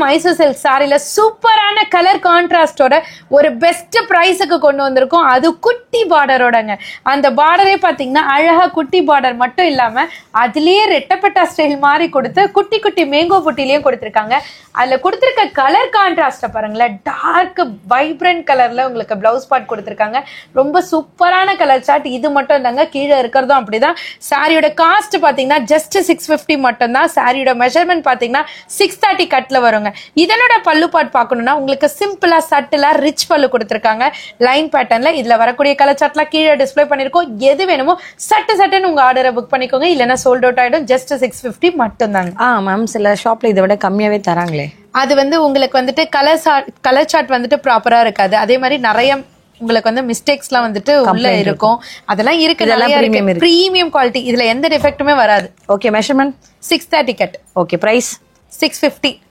Mysore silk சாரில சூப்பரான colour கான்ட்ராஸ்டோட ஒரு best பிரைஸுக்கு கொண்டு வந்திருக்கோம். அது குட்டி பார்டரோடங்க. அந்த பார்டரே பாத்தீங்கன்னா அழகா குட்டி பார்டர் மட்டும் இல்லாம அதுலயே ரெட்டப்பட்டா ஸ்டைல் மாதிரி கொடுத்து குட்டி குட்டி மேங்கோ புட்டிலையும் கொடுத்திருக்காங்க. அதுல கொடுத்திருக்க கலர் கான்ட்ராஸ்ட பாருங்களேன். டார்க் வைப்ரண்ட் கலர்ல உங்களுக்கு பிளவுஸ் பார்ட் கொடுத்திருக்காங்க. ரொம்ப சூப்பரான கலர் சார்ட். இது மட்டும் இல்லைங்க, கீழே இருக்கிறதும் அப்படிதான். சாரியோட காஸ்ட் பாத்தீங்கன்னா ஜஸ்ட் 650 மட்டும் தான். சாரியோட மெஷர்மெண்ட் பாத்தீங்கன்னா 630 கட்ல வருங்க. இதனோட பல்லு பார்ட் பார்க்கணும்னா உங்களுக்கு சிம்பிளா சட்டிலா ரிச் பல்லு கொடுத்திருக்காங்க லைன் பேட்டர்ன்ல. இதுல வரக்கூடிய கலர் சார்ட்லாம் கீழே டிஸ்ப்ளே பண்ணிருக்கோம். எது வேணுமோ சட்டுன்னு உங்க ஆர்டரை புக் பண்ணிக்கோங்க. இல்லைன்னா சோல்ட் அவுட் ஆயிடும். ஜஸ்ட் 650 மட்டும் தாங்க. மேம் சில ஷாப்ல இதை விட கம்மியாவே தராங்களே. அது உங்களுக்கு வந்துட்டு கலர் சார்ட் வந்துட்டு ப்ராப்பரா இருக்காது. அதே மாதிரி நிறைய உங்களுக்கு மிஸ்டேக்ஸ்லாம் வந்துட்டு உள்ள இருக்கும். அதெல்லாம் இருக்கு. Premium quality. இதுல எந்த டிஃபெக்ட்டுமே வராது. Okay, measurement 630 cut. Okay, price 650.